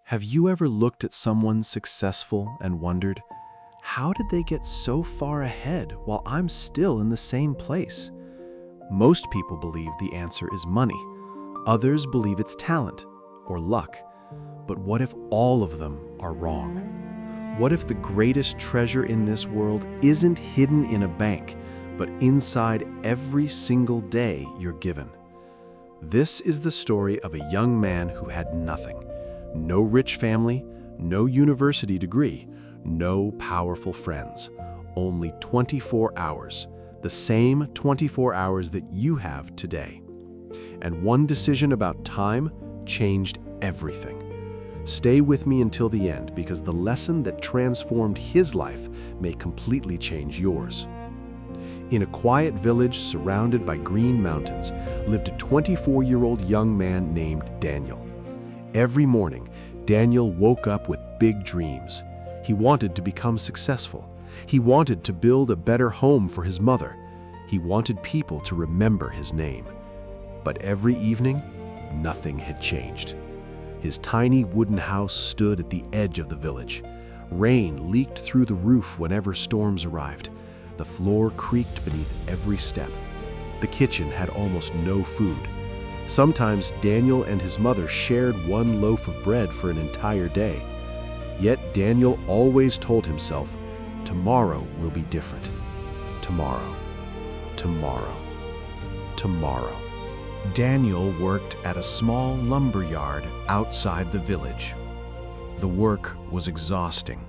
Have you ever looked at someone successful and wondered, how did they get so far ahead while I'm still in the same place? Most people believe the answer is money. Others believe it's talent or luck. But what if all of them are wrong? What if the greatest treasure in this world isn't hidden in a bank, but inside every single day you're given? This is the story of a young man who had nothing. No rich family, no university degree, no powerful friends. Only 24 hours, the same 24 hours that you have today. And one decision about time changed everything. Stay with me until the end, because the lesson that transformed his life may completely change yours. In a quiet village surrounded by green mountains lived a 24-year-old young man named Daniel. Every morning, Daniel woke up with big dreams. He wanted to become successful. He wanted to build a better home for his mother. He wanted people to remember his name. But every evening, nothing had changed. His tiny wooden house stood at the edge of the village. Rain leaked through the roof whenever storms arrived. The floor creaked beneath every step. The kitchen had almost no food. Sometimes Daniel and his mother shared one loaf of bread for an entire day. Yet Daniel always told himself, tomorrow will be different. Tomorrow, tomorrow, tomorrow. Daniel worked at a small lumber yard outside the village. The work was exhausting.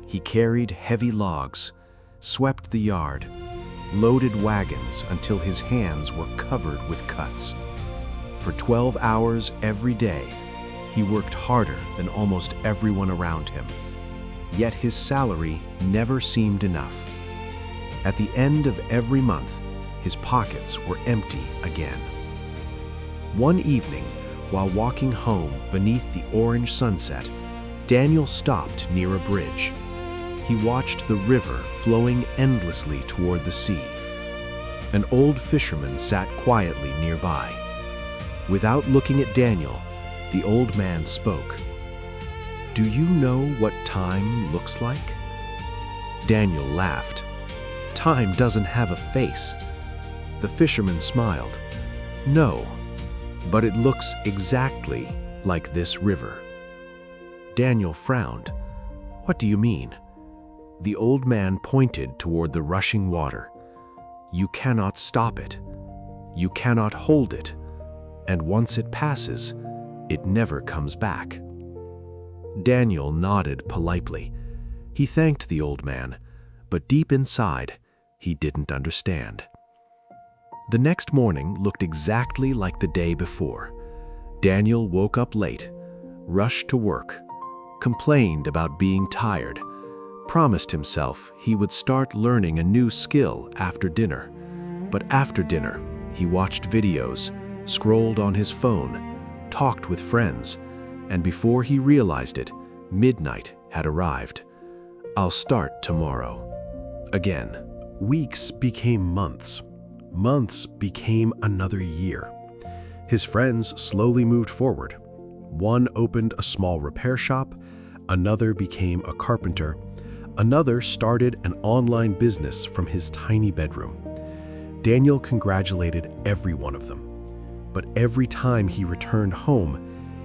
He carried heavy logs, swept the yard, loaded wagons until his hands were covered with cuts. For 12 hours every day, he worked harder than almost everyone around him. Yet his salary never seemed enough. At the end of every month, his pockets were empty again. One evening, while walking home beneath the orange sunset, Daniel stopped near a bridge. He watched the river flowing endlessly toward the sea. An old fisherman sat quietly nearby. Without looking at Daniel, the old man spoke. "Do you know what time looks like?" Daniel laughed. "Time doesn't have a face." The fisherman smiled. "No, but it looks exactly like this river." Daniel frowned. "What do you mean?" The old man pointed toward the rushing water. "You cannot stop it. You cannot hold it. And once it passes, it never comes back." Daniel nodded politely. He thanked the old man, but deep inside, he didn't understand. The next morning looked exactly like the day before. Daniel woke up late, rushed to work, complained about being tired, promised himself he would start learning a new skill after dinner. But after dinner, he watched videos, scrolled on his phone, talked with friends, and before he realized it, midnight had arrived. "I'll start tomorrow." Again. Weeks became months. Months became another year. His friends slowly moved forward. One opened a small repair shop, another became a carpenter, another started an online business from his tiny bedroom. Daniel congratulated every one of them. But every time he returned home,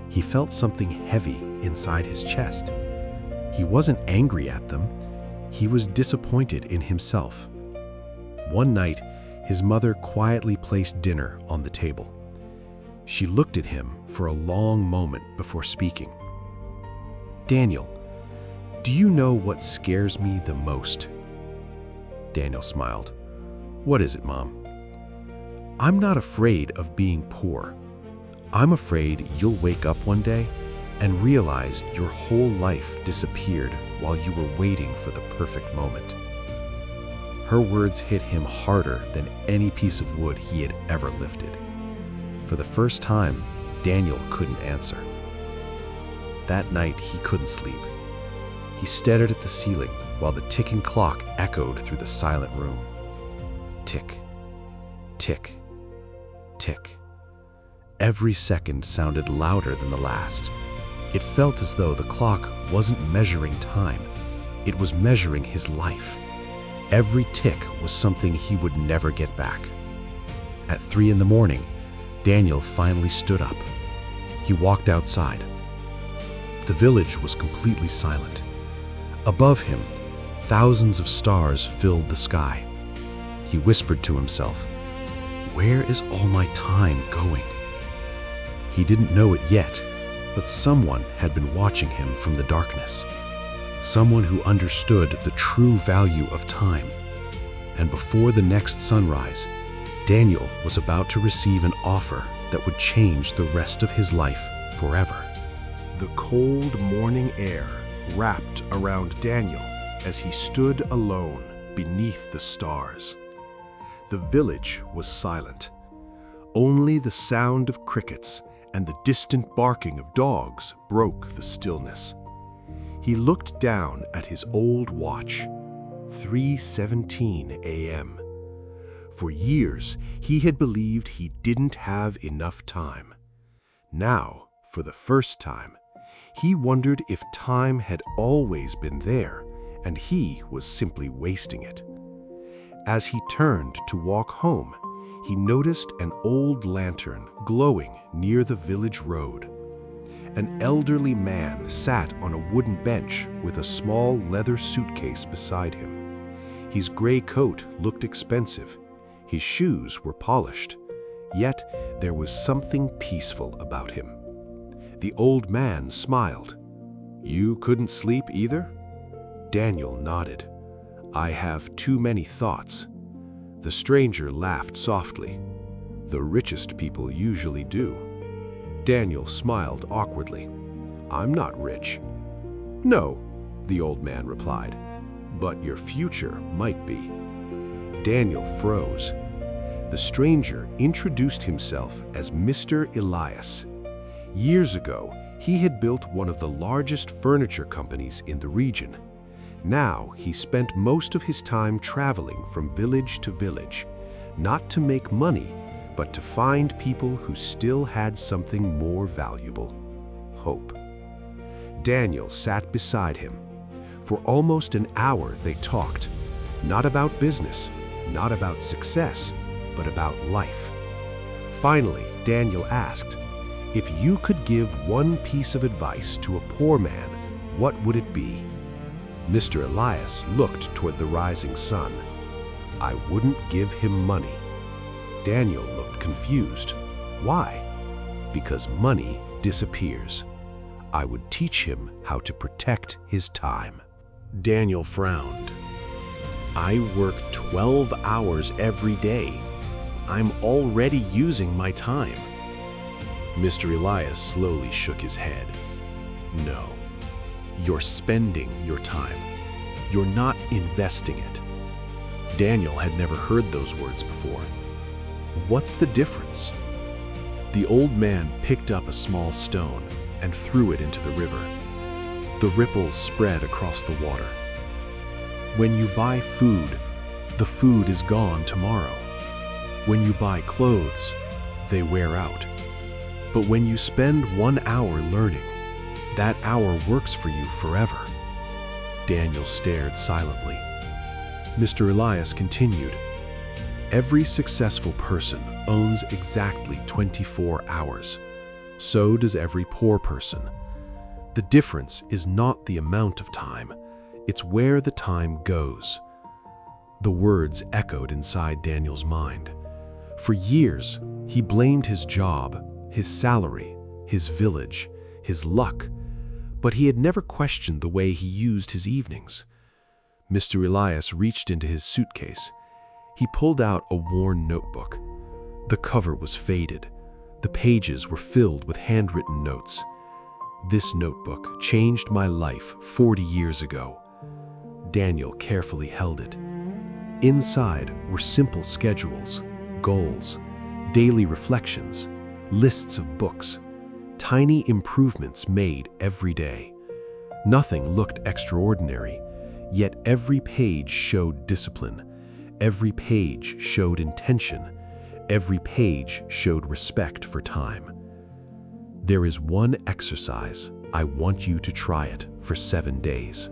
he felt something heavy inside his chest. He wasn't angry at them. He was disappointed in himself. One night, his mother quietly placed dinner on the table. She looked at him for a long moment before speaking. "Daniel, do you know what scares me the most?" Daniel smiled. "What is it, Mom?" "I'm not afraid of being poor. I'm afraid you'll wake up one day and realize your whole life disappeared while you were waiting for the perfect moment." Her words hit him harder than any piece of wood he had ever lifted. For the first time, Daniel couldn't answer. That night, he couldn't sleep. He stared at the ceiling while the ticking clock echoed through the silent room. Tick, tick, tick. Every second sounded louder than the last. It felt as though the clock wasn't measuring time, it was measuring his life. Every tick was something he would never get back. At 3 in the morning, Daniel finally stood up. He walked outside. The village was completely silent. Above him, thousands of stars filled the sky. He whispered to himself, "Where is all my time going?" He didn't know it yet, but someone had been watching him from the darkness. Someone who understood the true value of time. And before the next sunrise, Daniel was about to receive an offer that would change the rest of his life forever. The cold morning air wrapped around Daniel as he stood alone beneath the stars. The village was silent. Only the sound of crickets and the distant barking of dogs broke the stillness. He looked down at his old watch, 3:17 a.m. For years, he had believed he didn't have enough time. Now, for the first time, he wondered if time had always been there and he was simply wasting it. As he turned to walk home, he noticed an old lantern glowing near the village road. An elderly man sat on a wooden bench with a small leather suitcase beside him. His gray coat looked expensive. His shoes were polished. Yet there was something peaceful about him. The old man smiled. "You couldn't sleep either?" Daniel nodded. "I have too many thoughts." The stranger laughed softly. "The richest people usually do." Daniel smiled awkwardly. "I'm not rich." "No," the old man replied, "but your future might be." Daniel froze. The stranger introduced himself as Mr. Elias. Years ago, he had built one of the largest furniture companies in the region. Now, he spent most of his time traveling from village to village, not to make money, but to find people who still had something more valuable: hope. Daniel sat beside him. For almost an hour they talked, not about business, not about success, but about life. Finally, Daniel asked, "If you could give one piece of advice to a poor man, what would it be?" Mr. Elias looked toward the rising sun. "I wouldn't give him money." Daniel looked confused. "Why?" "Because money disappears. I would teach him how to protect his time." Daniel frowned. "I work 12 hours every day. I'm already using my time." Mr. Elias slowly shook his head. "No, you're spending your time. You're not investing it." Daniel had never heard those words before. "What's the difference?" The old man picked up a small stone and threw it into the river. The ripples spread across the water. When you buy food, the food is gone tomorrow. When you buy clothes, they wear out. But when you spend 1 hour learning, that hour works for you forever. Daniel stared silently. Mr. Elias continued, "Every successful person owns exactly 24 hours. So does every poor person. The difference is not the amount of time, it's where the time goes." The words echoed inside Daniel's mind. For years, he blamed his job, his salary, his village, his luck, but he had never questioned the way he used his evenings. Mr. Elias reached into his suitcase. He pulled out a worn notebook. The cover was faded. The pages were filled with handwritten notes. "This notebook changed my life 40 years ago." Daniel carefully held it. Inside were simple schedules, goals, daily reflections, lists of books, tiny improvements made every day. Nothing looked extraordinary, yet every page showed discipline. Every page showed intention. Every page showed respect for time. "There is one exercise," I want you to try it for 7 days.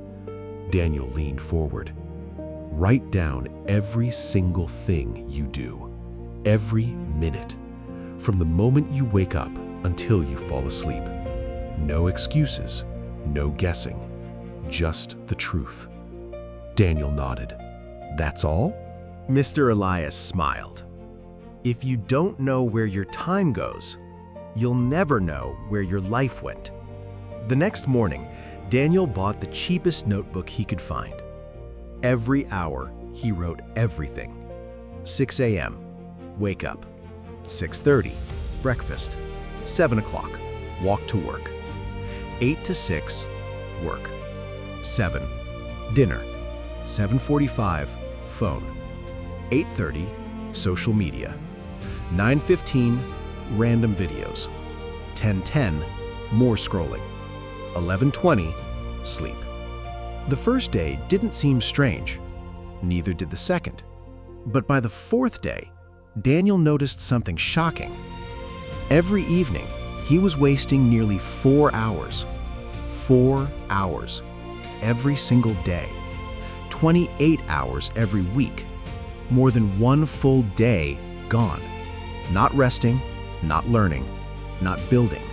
Daniel leaned forward. Write down every single thing you do, every minute, from the moment you wake up until you fall asleep. No excuses, no guessing, just the truth. Daniel nodded. That's all? Mr. Elias smiled. If you don't know where your time goes, you'll never know where your life went. The next morning, Daniel bought the cheapest notebook he could find. Every hour, he wrote everything. 6 a.m., wake up. 6:30, breakfast. 7 o'clock, walk to work. 8 to 6, work. 7, dinner. 7:45, phone. 8:30, social media. 9:15, random videos. 10:10, more scrolling. 11:20, sleep. The first day didn't seem strange. Neither did the second. But by the fourth day, Daniel noticed something shocking. Every evening, he was wasting nearly 4 hours. 4 hours. Every single day. 28 hours every week. More than one full day gone. Not resting, not learning, not building.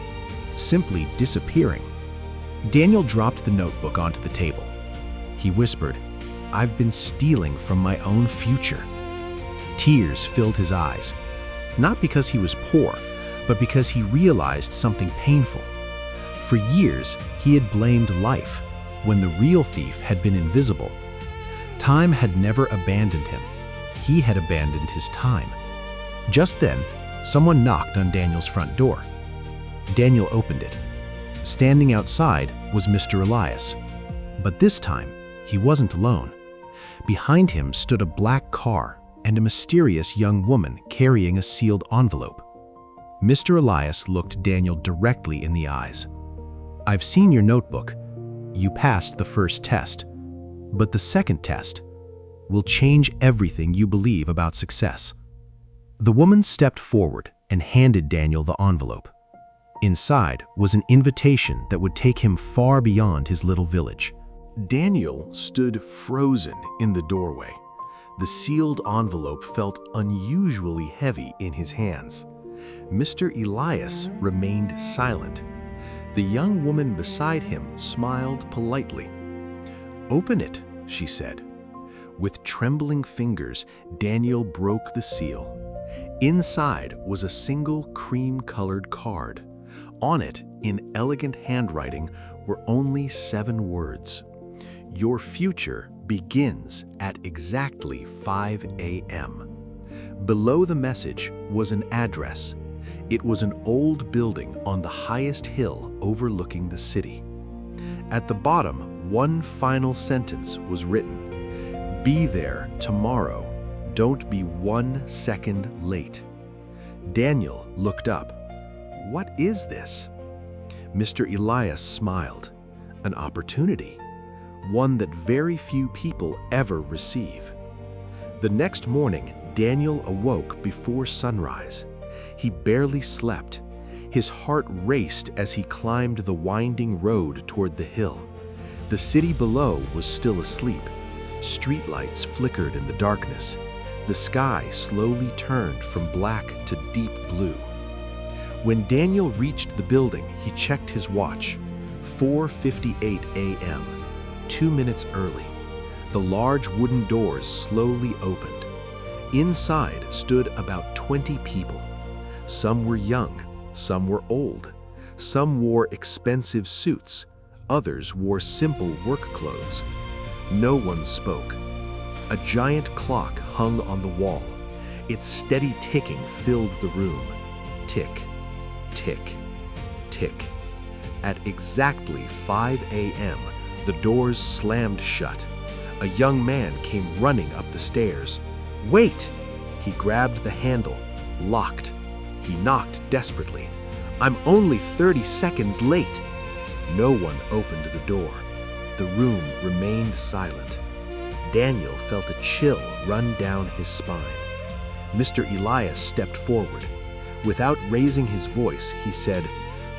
Simply disappearing. Daniel dropped the notebook onto the table. He whispered, "I've been stealing from my own future." Tears filled his eyes, not because he was poor, but because he realized something painful. For years, he had blamed life, when the real thief had been invisible. Time had never abandoned him. He had abandoned his time. Just then, someone knocked on Daniel's front door. Daniel opened it. Standing outside was Mr. Elias. But this time, he wasn't alone. Behind him stood a black car and a mysterious young woman carrying a sealed envelope. Mr. Elias looked Daniel directly in the eyes. "I've seen your notebook. You passed the first test. But the second test will change everything you believe about success." The woman stepped forward and handed Daniel the envelope. Inside was an invitation that would take him far beyond his little village. Daniel stood frozen in the doorway. The sealed envelope felt unusually heavy in his hands. Mr. Elias remained silent. The young woman beside him smiled politely. "Open it," she said. With trembling fingers, Daniel broke the seal. Inside was a single cream-colored card. On it, in elegant handwriting, were only 7 words. "Your future begins at exactly 5 a.m." Below the message was an address. It was an old building on the highest hill overlooking the city. At the bottom, one final sentence was written. "Be there tomorrow. Don't be 1 second late." Daniel looked up. "What is this?" Mr. Elias smiled. "An opportunity. One that very few people ever receive." The next morning, Daniel awoke before sunrise. He barely slept. His heart raced as he climbed the winding road toward the hill. The city below was still asleep. Streetlights flickered in the darkness. The sky slowly turned from black to deep blue. When Daniel reached the building, he checked his watch. 4:58 a.m., 2 minutes early. The large wooden doors slowly opened. Inside stood about 20 people. Some were young, some were old. Some wore expensive suits, others wore simple work clothes. No one spoke. A giant clock hung on the wall. Its steady ticking filled the room. Tick, tick, tick. At exactly 5 a.m., the doors slammed shut. A young man came running up the stairs. "Wait!" He grabbed the handle. Locked. He knocked desperately. "I'm only 30 seconds late." No one opened the door. The room remained silent. Daniel felt a chill run down his spine. Mr. Elias stepped forward. Without raising his voice, he said,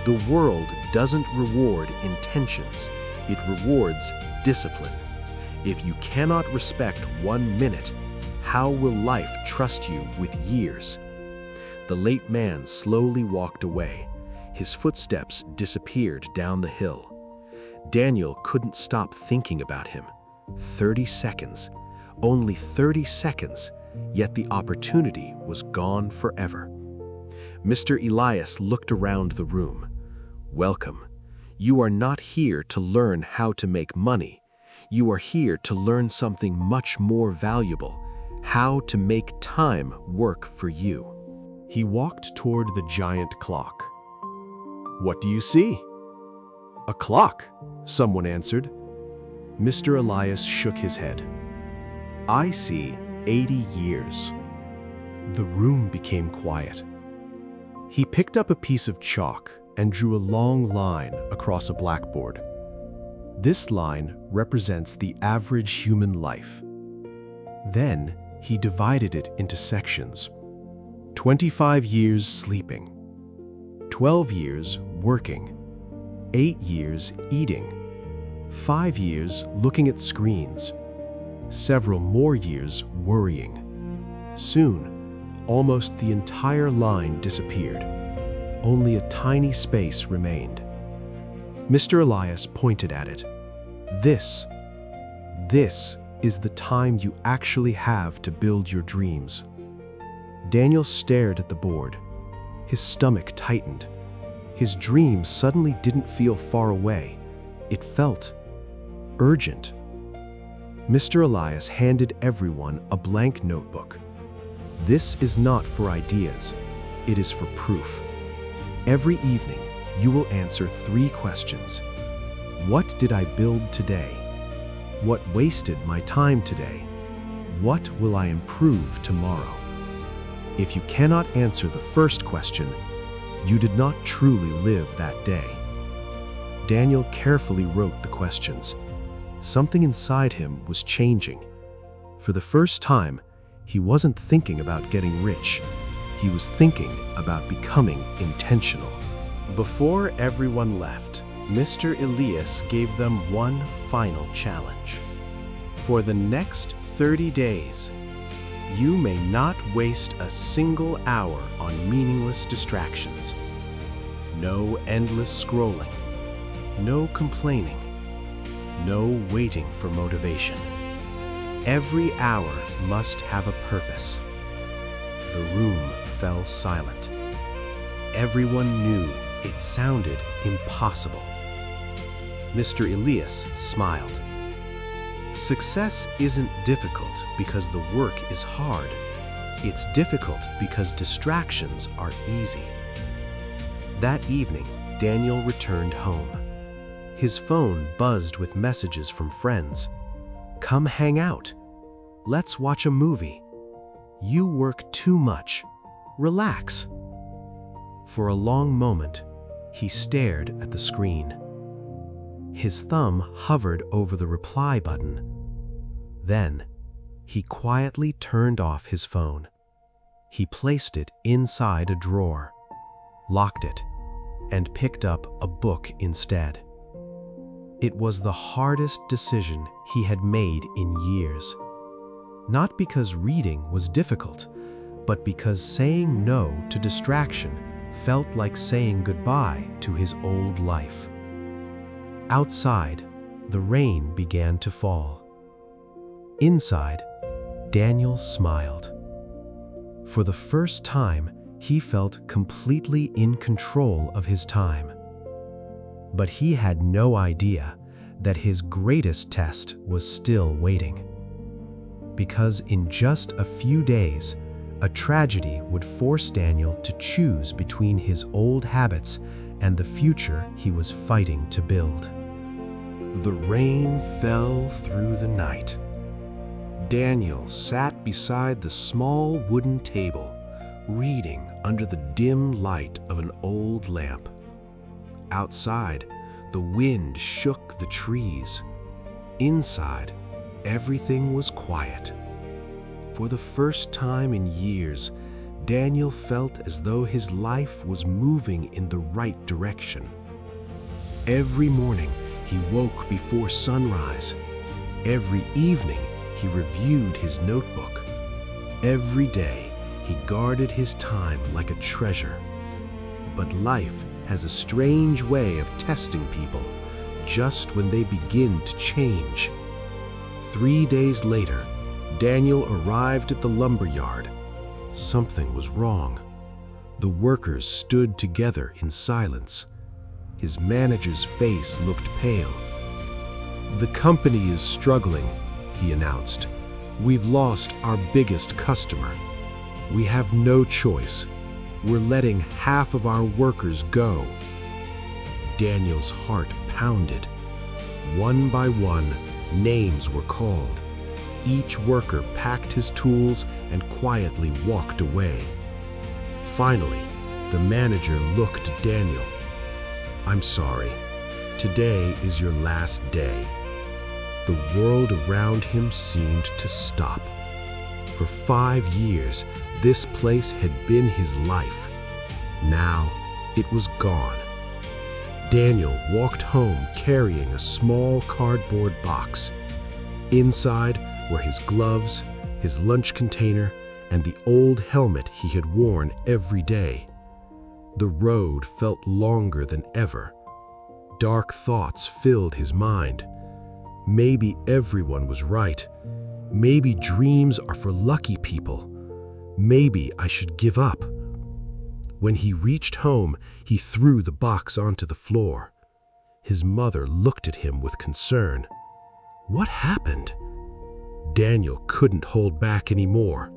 The world doesn't reward intentions, it rewards discipline. If you cannot respect 1 minute, how will life trust you with years? The late man slowly walked away. His footsteps disappeared down the hill. Daniel couldn't stop thinking about him. 30 seconds. Only 30 seconds, yet the opportunity was gone forever. Mr. Elias looked around the room. Welcome. You are not here to learn how to make money. You are here to learn something much more valuable, how to make time work for you. He walked toward the giant clock. What do you see? A clock, someone answered. Mr. Elias shook his head. I see 80 years. The room became quiet. He picked up a piece of chalk and drew a long line across a blackboard. This line represents the average human life. Then he divided it into sections. 25 years sleeping, 12 years working, 8 years eating, 5 years looking at screens, several more years worrying. Soon, almost the entire line disappeared. Only a tiny space remained. Mr. Elias pointed at it. This is the time you actually have to build your dreams. Daniel stared at the board. His stomach tightened. His dream suddenly didn't feel far away. It felt urgent. Mr. Elias handed everyone a blank notebook. This is not for ideas. It is for proof. Every evening, you will answer 3 questions. What did I build today? What wasted my time today? What will I improve tomorrow? If you cannot answer the first question, you did not truly live that day. Daniel carefully wrote the questions. Something inside him was changing. For the first time, he wasn't thinking about getting rich. He was thinking about becoming intentional. Before everyone left, Mr. Elias gave them one final challenge. For the next 30 days, you may not waste a single hour on meaningless distractions. No endless scrolling, no complaining, no waiting for motivation. Every hour must have a purpose. The room fell silent. Everyone knew it sounded impossible. Mr. Elias smiled. Success isn't difficult because the work is hard. It's difficult because distractions are easy. That evening, Daniel returned home. His phone buzzed with messages from friends. Come hang out. Let's watch a movie. You work too much. Relax. For a long moment, he stared at the screen. His thumb hovered over the reply button. Then, he quietly turned off his phone. He placed it inside a drawer, locked it, and picked up a book instead. It was the hardest decision he had made in years. Not because reading was difficult, but because saying no to distraction felt like saying goodbye to his old life. Outside, the rain began to fall. Inside, Daniel smiled. For the first time, he felt completely in control of his time. But he had no idea that his greatest test was still waiting. Because in just a few days, a tragedy would force Daniel to choose between his old habits and the future he was fighting to build. The rain fell through the night. Daniel sat beside the small wooden table, reading under the dim light of an old lamp. Outside, the wind shook the trees. Inside, everything was quiet. For the first time in years, Daniel felt as though his life was moving in the right direction. Every morning, he woke before sunrise. Every evening, he reviewed his notebook. Every day, he guarded his time like a treasure. But life has a strange way of testing people just when they begin to change. 3 days later, Daniel arrived at the lumber yard. Something was wrong. The workers stood together in silence. His manager's face looked pale. "The company is struggling," he announced. "We've lost our biggest customer. We have no choice. We're letting half of our workers go." Daniel's heart pounded. One by one, names were called. Each worker packed his tools and quietly walked away. Finally, the manager looked at Daniel. "I'm sorry. Today is your last day." The world around him seemed to stop. For 5 years, this place had been his life. Now, it was gone. Daniel walked home carrying a small cardboard box. Inside were his gloves, his lunch container, and the old helmet he had worn every day. The road felt longer than ever. Dark thoughts filled his mind. Maybe everyone was right. Maybe dreams are for lucky people. Maybe I should give up. When he reached home, he threw the box onto the floor. His mother looked at him with concern. What happened? Daniel couldn't hold back anymore.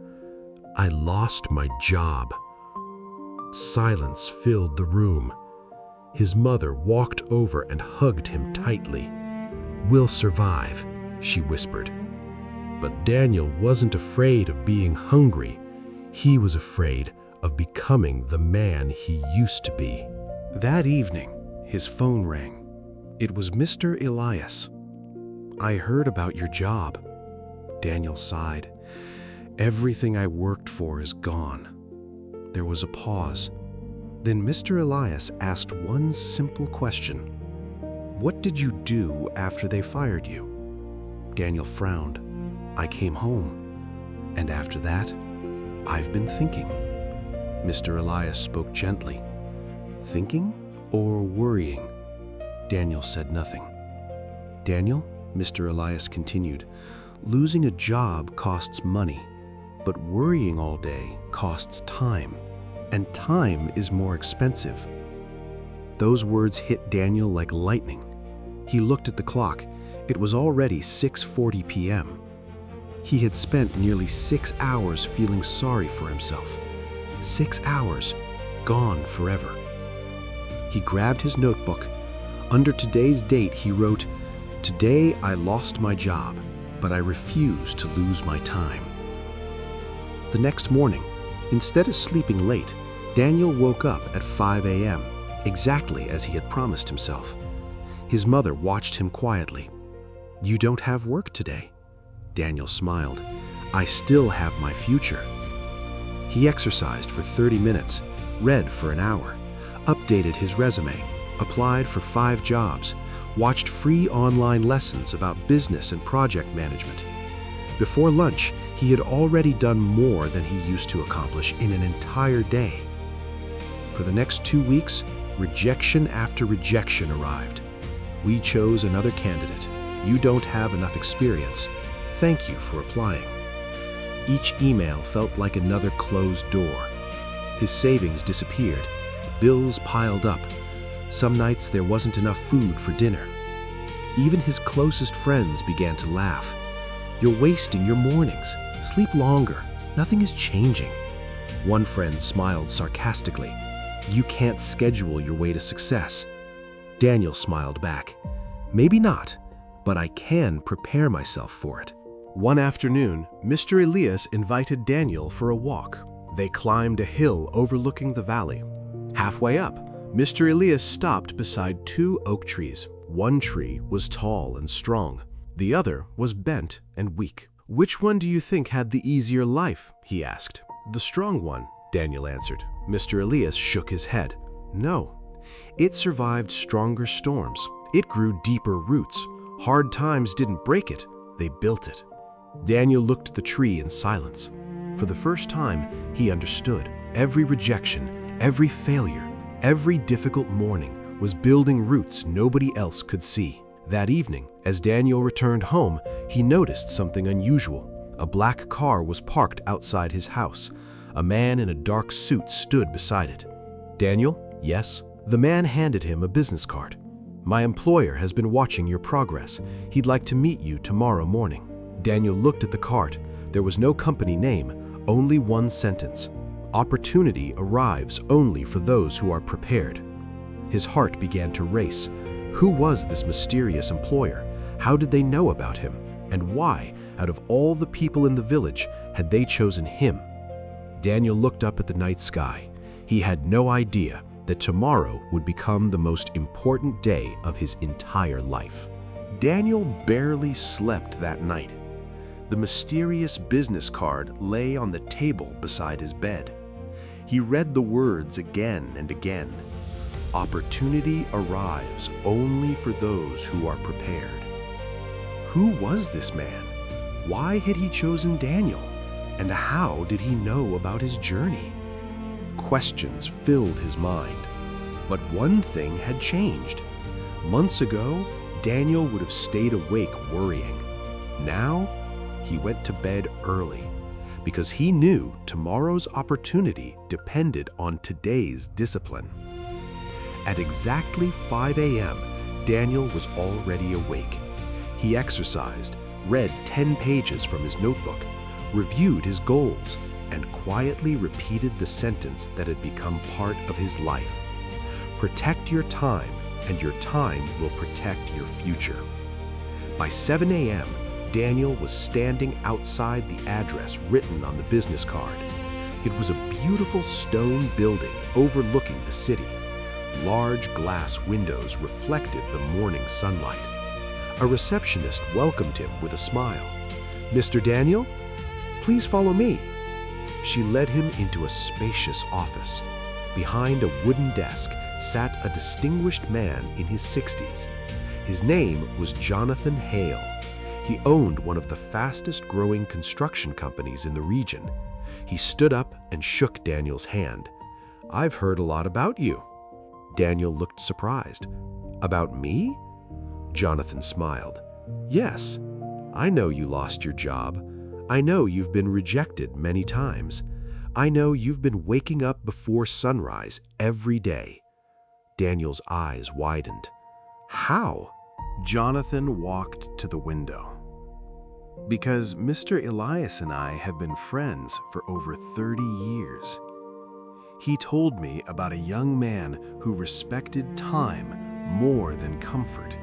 "I lost my job." Silence filled the room. His mother walked over and hugged him tightly. "We'll survive," she whispered. But Daniel wasn't afraid of being hungry. He was afraid of becoming the man he used to be. That evening, his phone rang. It was Mr. Elias. "I heard about your job." Daniel sighed. "Everything I worked for is gone." There was a pause. Then Mr. Elias asked one simple question. "What did you do after they fired you?" Daniel frowned. "I came home. And after that, I've been thinking." Mr. Elias spoke gently. "Thinking or worrying?" Daniel said nothing. "Daniel," Mr. Elias continued, "losing a job costs money, but worrying all day costs time, and time is more expensive." Those words hit Daniel like lightning. He looked at the clock. It was already 6:40 p.m. He had spent nearly 6 hours feeling sorry for himself. 6 hours, gone forever. He grabbed his notebook. Under today's date, he wrote, "Today I lost my job, but I refuse to lose my time." The next morning, instead of sleeping late, Daniel woke up at 5 a.m., exactly as he had promised himself. His mother watched him quietly. "You don't have work today." Daniel smiled. "I still have my future." He exercised for 30 minutes, read for an hour, updated his resume, applied for 5 jobs, watched free online lessons about business and project management. Before lunch, he had already done more than he used to accomplish in an entire day. For the next 2 weeks, rejection after rejection arrived. "We chose another candidate. You don't have enough experience. Thank you for applying." Each email felt like another closed door. His savings disappeared. Bills piled up. Some nights there wasn't enough food for dinner. Even his closest friends began to laugh. "You're wasting your mornings. Sleep longer. Nothing is changing." One friend smiled sarcastically. "You can't schedule your way to success." Daniel smiled back. "Maybe not, but I can prepare myself for it." One afternoon, Mr. Elias invited Daniel for a walk. They climbed a hill overlooking the valley. Halfway up, Mr. Elias stopped beside 2 oak trees. One tree was tall and strong. The other was bent and weak. "Which one do you think had the easier life?" he asked. "The strong one," Daniel answered. Mr. Elias shook his head. No. It survived stronger storms. It grew deeper roots. Hard times didn't break it, they built it. Daniel looked at the tree in silence. For the first time, he understood. Every rejection, every failure, every difficult morning was building roots nobody else could see. That evening, as Daniel returned home, he noticed something unusual. A black car was parked outside his house. A man in a dark suit stood beside it. Daniel? Yes? The man handed him a business card. My employer has been watching your progress. He'd like to meet you tomorrow morning. Daniel looked at the card. There was no company name, only one sentence. Opportunity arrives only for those who are prepared. His heart began to race. Who was this mysterious employer? How did they know about him? And why, out of all the people in the village, had they chosen him? Daniel looked up at the night sky. He had no idea that tomorrow would become the most important day of his entire life. Daniel barely slept that night. The mysterious business card lay on the table beside his bed. He read the words again and again. Opportunity arrives only for those who are prepared. Who was this man? Why had he chosen Daniel? And how did he know about his journey? Questions filled his mind. But one thing had changed. Months ago, Daniel would have stayed awake worrying. Now, he went to bed early because he knew tomorrow's opportunity depended on today's discipline. At exactly 5 a.m., Daniel was already awake. He exercised, read 10 pages from his notebook, reviewed his goals, and quietly repeated the sentence that had become part of his life. Protect your time, and your time will protect your future. By 7 a.m., Daniel was standing outside the address written on the business card. It was a beautiful stone building overlooking the city. Large glass windows reflected the morning sunlight. A receptionist welcomed him with a smile. "Mr. Daniel, please follow me." She led him into a spacious office. Behind a wooden desk sat a distinguished man in his 60s. His name was Jonathan Hale. He owned one of the fastest-growing construction companies in the region. He stood up and shook Daniel's hand. "I've heard a lot about you." Daniel looked surprised. "About me?" Jonathan smiled. "Yes, I know you lost your job. I know you've been rejected many times. I know you've been waking up before sunrise every day." Daniel's eyes widened. "How?" Jonathan walked to the window. "Because Mr. Elias and I have been friends for over 30 years. He told me about a young man who respected time more than comfort."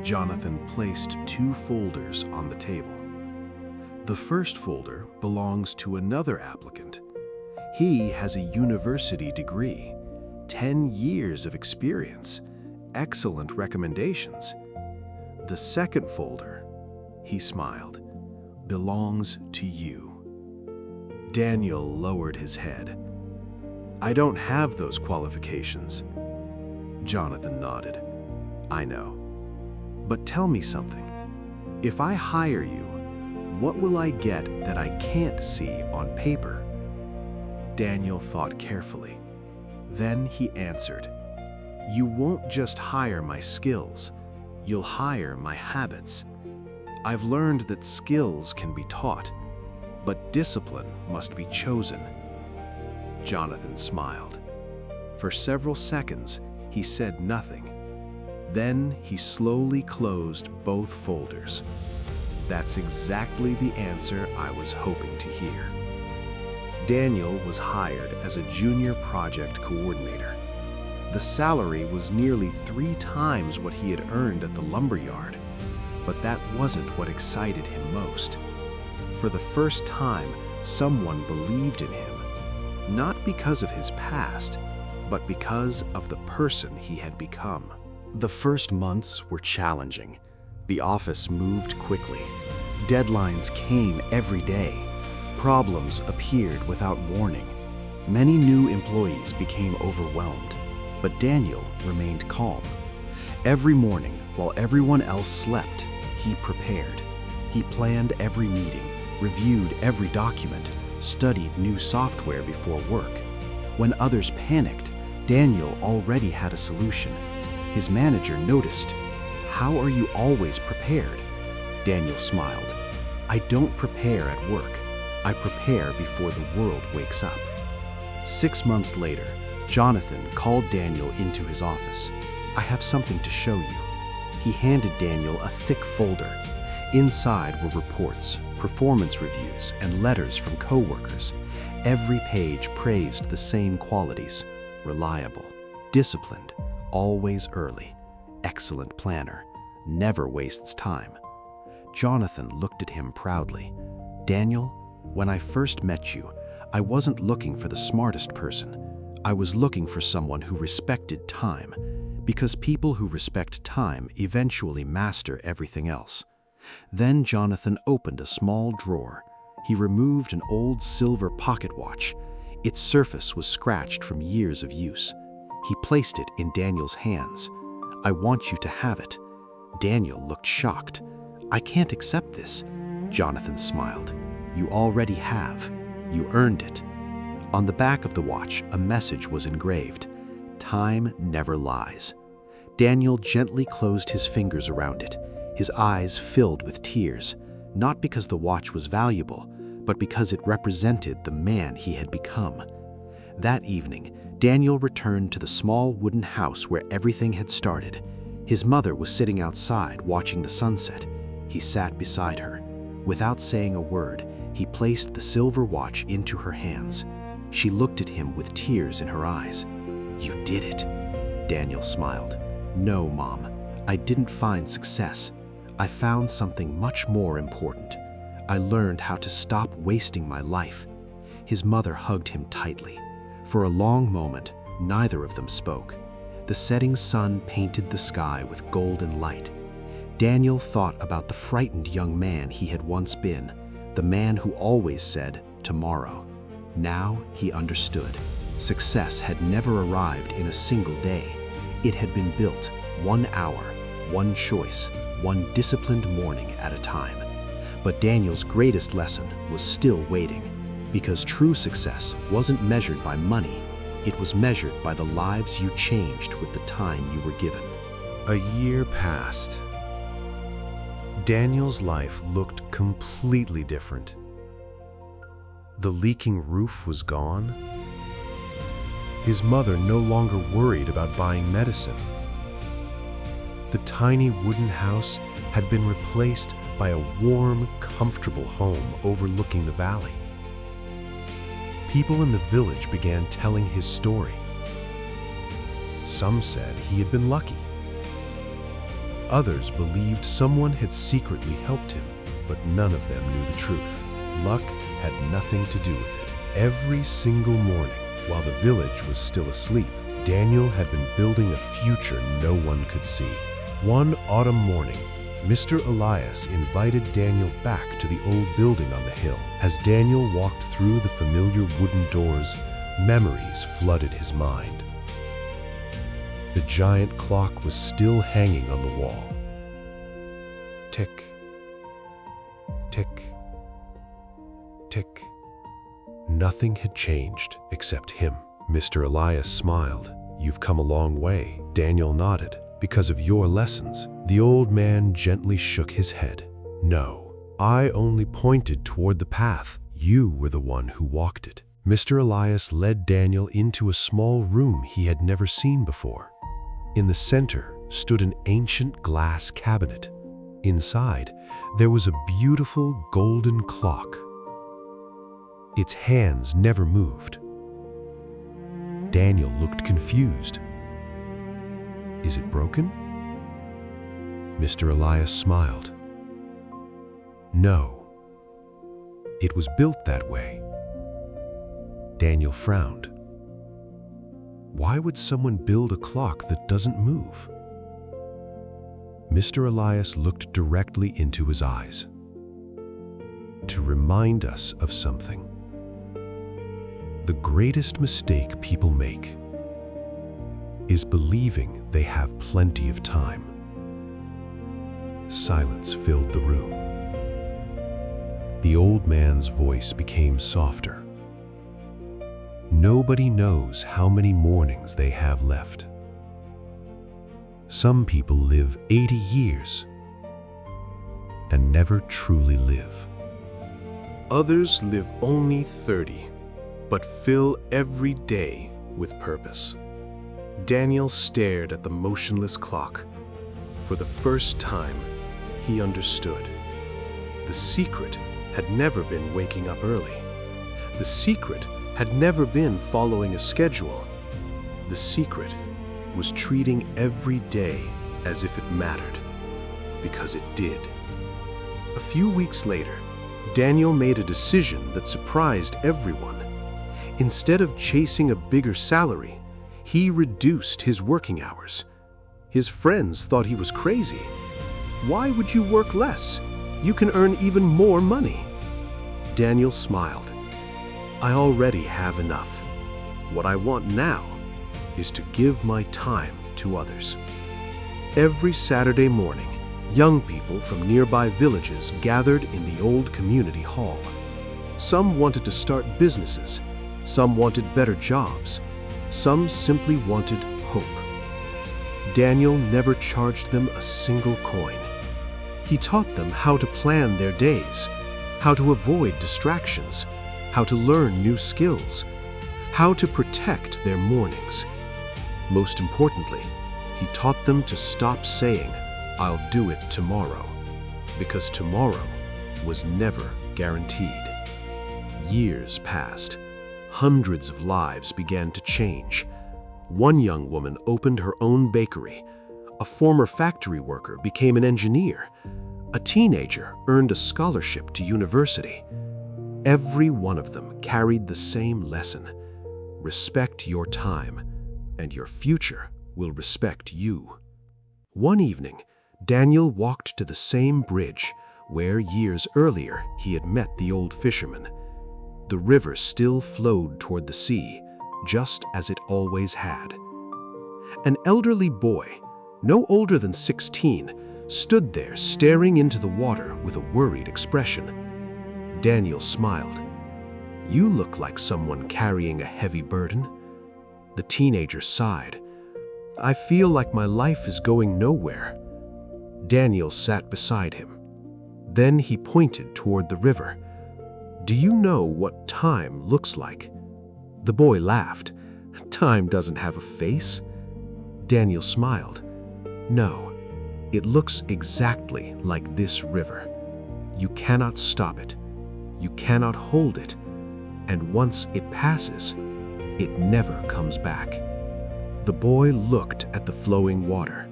Jonathan placed 2 folders on the table. The first folder belongs to another applicant. He has a university degree, 10 years of experience, excellent recommendations. The second folder, he smiled, belongs to you. Daniel lowered his head. "I don't have those qualifications." Jonathan nodded. "I know. But tell me something. If I hire you, what will I get that I can't see on paper?" Daniel thought carefully. Then he answered, "You won't just hire my skills, you'll hire my habits. I've learned that skills can be taught, but discipline must be chosen." Jonathan smiled. For several seconds, he said nothing. Then he slowly closed both folders. "That's exactly the answer I was hoping to hear." Daniel was hired as a junior project coordinator. The salary was nearly 3 times what he had earned at the lumberyard, but that wasn't what excited him most. For the first time, someone believed in him, not because of his past, but because of the person he had become. The first months were challenging. The office moved quickly. Deadlines came every day. Problems appeared without warning. Many new employees became overwhelmed, but Daniel remained calm. Every morning, while everyone else slept, he prepared. He planned every meeting, reviewed every document, studied new software before work. When others panicked, Daniel already had a solution. His manager noticed. "How are you always prepared?" Daniel smiled. "I don't prepare at work. I prepare before the world wakes up." 6 months later, Jonathan called Daniel into his office. "I have something to show you." He handed Daniel a thick folder. Inside were reports, performance reviews, and letters from coworkers. Every page praised the same qualities: reliable, disciplined, always early, excellent planner, never wastes time. Jonathan looked at him proudly. "Daniel, when I first met you, I wasn't looking for the smartest person. I was looking for someone who respected time, because people who respect time eventually master everything else." Then Jonathan opened a small drawer. He removed an old silver pocket watch. Its surface was scratched from years of use. He placed it in Daniel's hands. "I want you to have it." Daniel looked shocked. "I can't accept this." Jonathan smiled. "You already have. You earned it." On the back of the watch, a message was engraved: "Time never lies." Daniel gently closed his fingers around it. His eyes filled with tears, not because the watch was valuable, but because it represented the man he had become. That evening, Daniel returned to the small wooden house where everything had started. His mother was sitting outside watching the sunset. He sat beside her. Without saying a word, he placed the silver watch into her hands. She looked at him with tears in her eyes. "You did it." Daniel smiled. "No, Mom, I didn't find success. I found something much more important. I learned how to stop wasting my life." His mother hugged him tightly. For a long moment, neither of them spoke. The setting sun painted the sky with golden light. Daniel thought about the frightened young man he had once been, the man who always said, "Tomorrow." Now he understood. Success had never arrived in a single day. It had been built 1 hour, one choice, one disciplined morning at a time. But Daniel's greatest lesson was still waiting, because true success wasn't measured by money. It was measured by the lives you changed with the time you were given. A year passed. Daniel's life looked completely different. The leaking roof was gone. His mother no longer worried about buying medicine. The tiny wooden house had been replaced by a warm, comfortable home overlooking the valley. People in the village began telling his story. Some said he had been lucky. Others believed someone had secretly helped him, but none of them knew the truth. Luck had nothing to do with it. Every single morning, while the village was still asleep, Daniel had been building a future no one could see. One autumn morning, Mr. Elias invited Daniel back to the old building on the hill. As Daniel walked through the familiar wooden doors, memories flooded his mind. The giant clock was still hanging on the wall. Tick, tick, tick. Nothing had changed except him. Mr. Elias smiled. "You've come a long way." Daniel nodded. "Because of your lessons." The old man gently shook his head. "No, I only pointed toward the path. You were the one who walked it." Mr. Elias led Daniel into a small room he had never seen before. In the center stood an ancient glass cabinet. Inside, there was a beautiful golden clock. Its hands never moved. Daniel looked confused. "Is it broken?" Mr. Elias smiled. "No, it was built that way." Daniel frowned. Why would someone build a clock that doesn't move? Mr. Elias looked directly into his eyes. "To remind us of something." The greatest mistake people make is believing they have plenty of time. Silence filled the room. The old man's voice became softer. Nobody knows how many mornings they have left. Some people live 80 years and never truly live. Others live only 30, but fill every day with purpose. Daniel stared at the motionless clock. For the first time, he understood. The secret had never been waking up early. The secret had never been following a schedule. The secret was treating every day as if it mattered, because it did. A few weeks later, Daniel made a decision that surprised everyone. Instead of chasing a bigger salary, he reduced his working hours. His friends thought he was crazy. Why would you work less? You can earn even more money. Daniel smiled. I already have enough. What I want now is to give my time to others. Every Saturday morning, young people from nearby villages gathered in the old community hall. Some wanted to start businesses, some wanted better jobs, some simply wanted hope. Daniel never charged them a single coin. He taught them how to plan their days, how to avoid distractions, how to learn new skills, how to protect their mornings. Most importantly, he taught them to stop saying, "I'll do it tomorrow," because tomorrow was never guaranteed. Years passed. Hundreds of lives began to change. One young woman opened her own bakery. A former factory worker became an engineer. A teenager earned a scholarship to university. Every one of them carried the same lesson: respect your time, and your future will respect you. One evening, Daniel walked to the same bridge where years earlier he had met the old fisherman. The river still flowed toward the sea, just as it always had. An elderly boy, no older than 16, stood there staring into the water with a worried expression. Daniel smiled. "You look like someone carrying a heavy burden." The teenager sighed. "I feel like my life is going nowhere." Daniel sat beside him. Then he pointed toward the river. "Do you know what time looks like?" The boy laughed. "Time doesn't have a face." Daniel smiled. "No, it looks exactly like this river. You cannot stop it. You cannot hold it. And once it passes, it never comes back." The boy looked at the flowing water.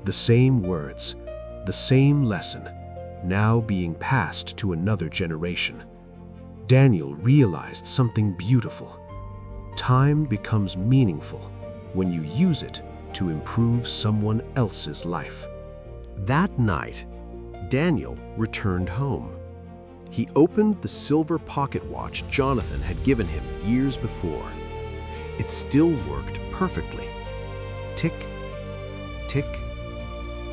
The same words, the same lesson, now being passed to another generation. Daniel realized something beautiful. Time becomes meaningful when you use it to improve someone else's life. That night, Daniel returned home. He opened the silver pocket watch Jonathan had given him years before. It still worked perfectly. Tick, tick,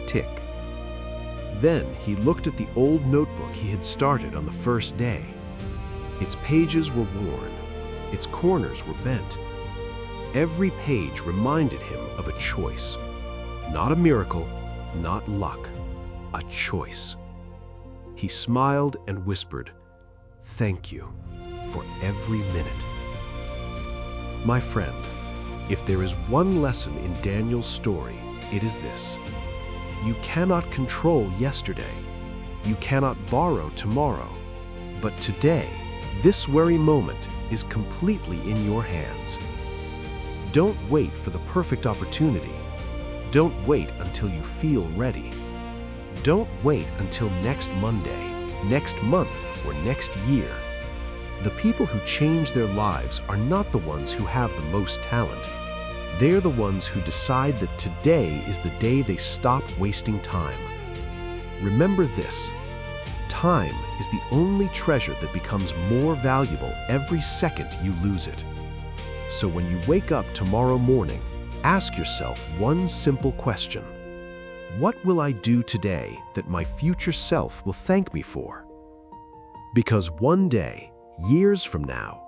tick. Then he looked at the old notebook he had started on the first day. Its pages were worn. Its corners were bent. Every page reminded him of a choice. Not a miracle, not luck, a choice. He smiled and whispered, "Thank you for every minute." My friend, if there is one lesson in Daniel's story, it is this: you cannot control yesterday. You cannot borrow tomorrow. But today, this very moment is completely in your hands. Don't wait for the perfect opportunity. Don't wait until you feel ready. Don't wait until next Monday, next month, or next year. The people who change their lives are not the ones who have the most talent. They're the ones who decide that today is the day they stop wasting time. Remember this: time is the only treasure that becomes more valuable every second you lose it. So when you wake up tomorrow morning, ask yourself one simple question. What will I do today that my future self will thank me for? Because one day, years from now,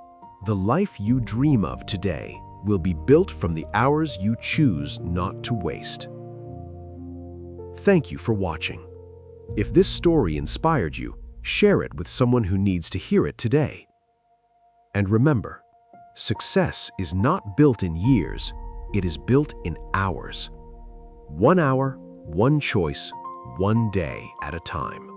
the life you dream of today will be built from the hours you choose not to waste. Thank you for watching. If this story inspired you, share it with someone who needs to hear it today. And remember, success is not built in years, it is built in hours. 1 hour, one choice, one day at a time.